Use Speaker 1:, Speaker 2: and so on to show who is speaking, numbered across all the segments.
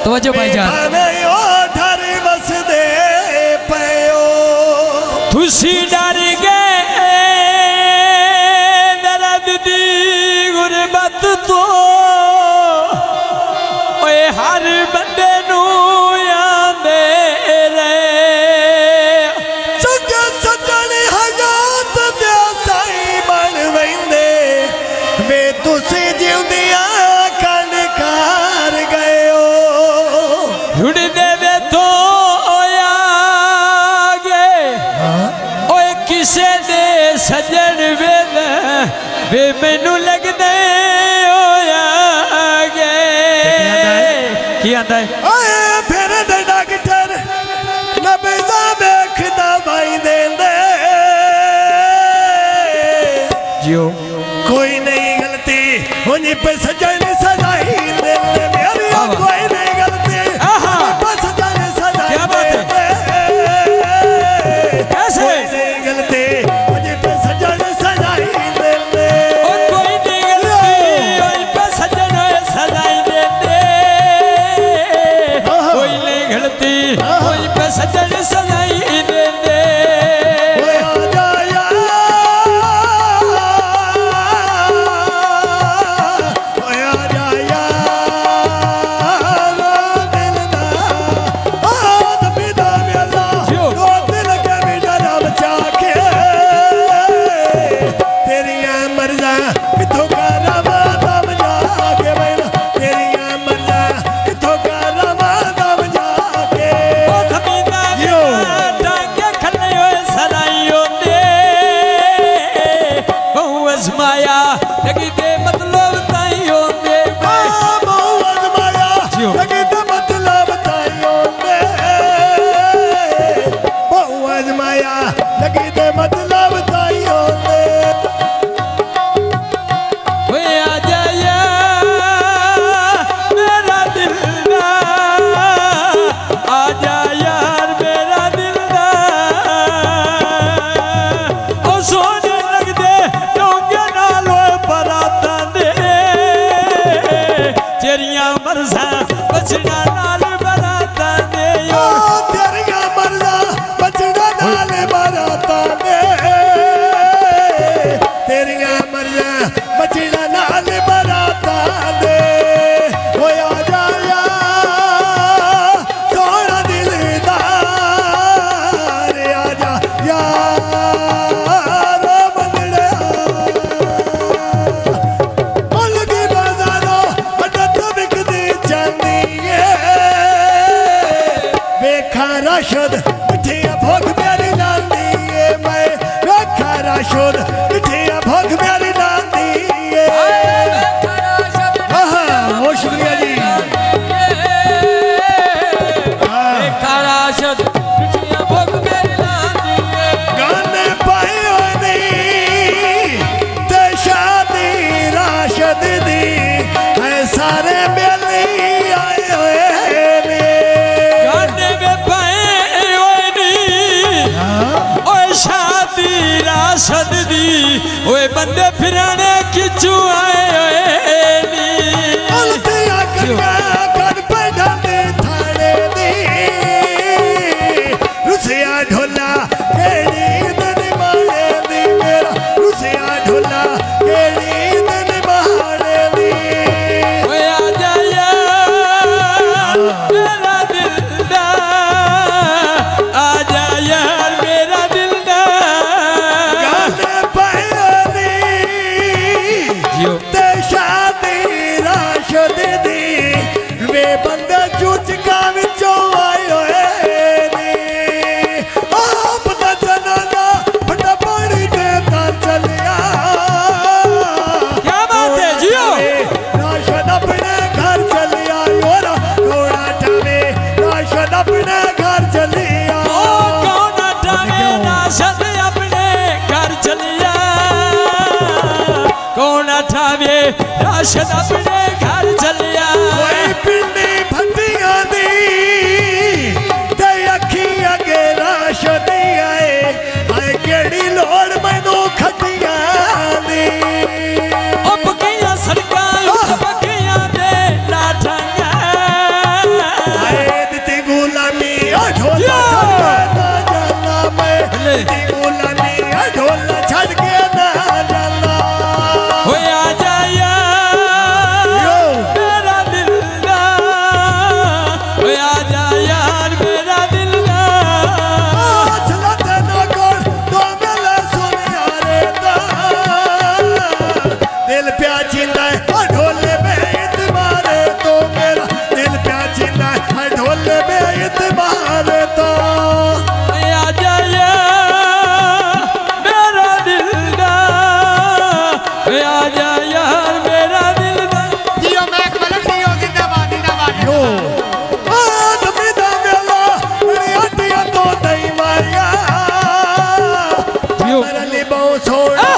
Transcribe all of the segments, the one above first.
Speaker 1: तवज्जो भाईजान तुसी डर गए दर्द दी गुरबत तो ओए हर बंदे नू आंदे रे
Speaker 2: सच्चा सजन हयात दे साई बन वैंदे वे तुसी जिउंदियां कणकार गए हो
Speaker 1: जुड़ देवे तो सजन वे मैनू लगदे होया गए की आंदा है
Speaker 2: फिर डॉक्टर नबज़ा वेख दवाई देंदे
Speaker 1: जियो
Speaker 2: कोई नहीं गलती उन्हीं पे सजन सजाई देंदे मेरी कोई नहीं गलती पे सजन सजाई क्या बात है
Speaker 1: कैसे
Speaker 2: नहीं गलती
Speaker 1: सजन सजाई दे दे माया लगी दे मतलब ताई होंदे
Speaker 2: बहुत माया लगी दे मतलब ताई होंदे बहुत माया लगी दे मतलब ताई होंदे
Speaker 1: ओए आ जा यार मेरा दिलदार आ जा यार मेरा दिलदार ओ सोने लग दे तेरियां मर्ज़ा बचना नाल बराता दे
Speaker 2: तेरियां मर्ज़ा बचना नाल बराता दे तेरियां मर्ज़ा बचना नाल बराता दे ओ आ जा यार सोना दिलदार आ जा यार मंगड़ा अलगी बाज़ारों राशद मिठिया भोग प्यारी लांदी है मैं रखा राशद मिठिया भोग प्यारी लांदी है बहुत शुक्रिया जी
Speaker 1: रखा राशद मिठिया भोग प्यारी लांदी है
Speaker 2: गाने पाए होनी ते शादी राशद दी है सारे बेली आए हुए
Speaker 1: शादी राशद दी ओए बंदे फिराने किचू आए ओए नी
Speaker 2: उल्टियां कर पे डांदे थाने दी रुसिया ढोला केड़ी दिन मारे दी मेरा रुसिया ढोला केड़ी दिन मारे दी
Speaker 1: ओए आ जा यार मेरा दिलदार आ जा यार मेरा
Speaker 2: ते शादी राशद दी वे बंदे चूचका विचों आए होए नी आप दा जनाना फटा पानी दे तार चलिया
Speaker 1: क्या बात है जियो
Speaker 2: राशद अपने घर चलिया योरा कोड़ा ठावे राशद अपने घर चलिया
Speaker 1: कोड़ा ठावे राशद अपने घर चलिया कौन ठावे राशद अपने घर चलिया
Speaker 2: कोई पिंडी भंडिया दी ते अखी अगे राशद आए आए केड़ी लोड़ मैनू खटिया दी
Speaker 1: अब किया सड़का
Speaker 2: जीना है ढोले में इतबार तो मेरा दिल प्या जीना है ढोले में इतबार तो
Speaker 1: आ जाया मेरा दिलदार आ जाया मेरा दिलदार
Speaker 3: जियो मैक मलक जियो जिंदाबाद जिंदाबाद
Speaker 2: यो आदमी दा मेला मेरी हड्डियां तो नहीं मारिया
Speaker 1: जियो
Speaker 2: मेरे लिए बहुत सोना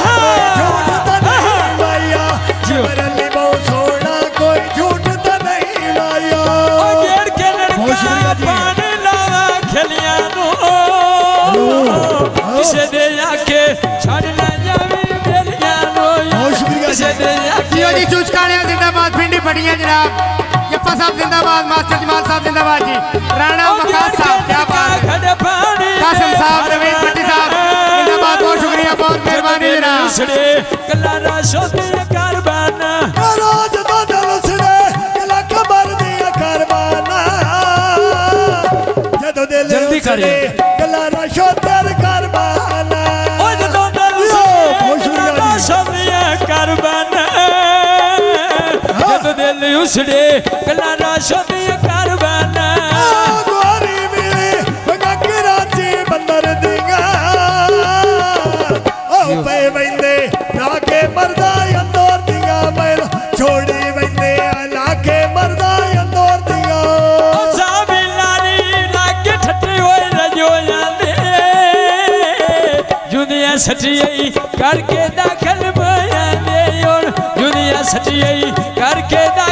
Speaker 2: झूठ तो नहीं माया
Speaker 1: जियो
Speaker 2: मेरे लिए बहुत सोना कोई झूठ तो नहीं माया
Speaker 1: ओ गेड़ के
Speaker 2: बहुत शुक्रिया
Speaker 1: लड़का
Speaker 2: जी।
Speaker 1: पानी लावा खलियां नो किसे दे आके छड़ ना जावी बेलियां नो
Speaker 2: बहुत शुक्रिया
Speaker 1: किसे
Speaker 2: जी।
Speaker 1: दे आके
Speaker 3: जियो जी चूचकाने जिंदाबाद भिंडी फटियां जनाब यप्पा साहब जिंदाबाद मास्टर जमाल साहब जिंदाबाद जी राणा वकास साहब क्या बात है कासिम साहब रवीन भट्टी साहब जिंदाबाद बहुत शुक्रिया बहुत मेहरबानी जनाब
Speaker 1: कलारा शोधी कारबाना
Speaker 2: रोज तो दिल सड़े गला कबर दिया करवाना जदों दिल
Speaker 1: जल्दी करिए।
Speaker 2: सड़े गला रशो तेर करवाना
Speaker 1: ओ जदों दिल
Speaker 2: बहुत शुक्रिया जी।
Speaker 1: शोधी कारबाना जदों दिल उसड़े कलारा शोधी कारबाना
Speaker 2: गोरी मिली वगा कराची बंदर दिया ओ पे वंदे लाके मरदा अंदर दिया मेरा छोड़ी वंदे लाके मरदा अंदर दिया
Speaker 1: साबी लारी लागे ठट्टी होए रजो जांदे दुनिया सटियाई करके दाखल बयाने और दुनिया सटियाई करके दाखल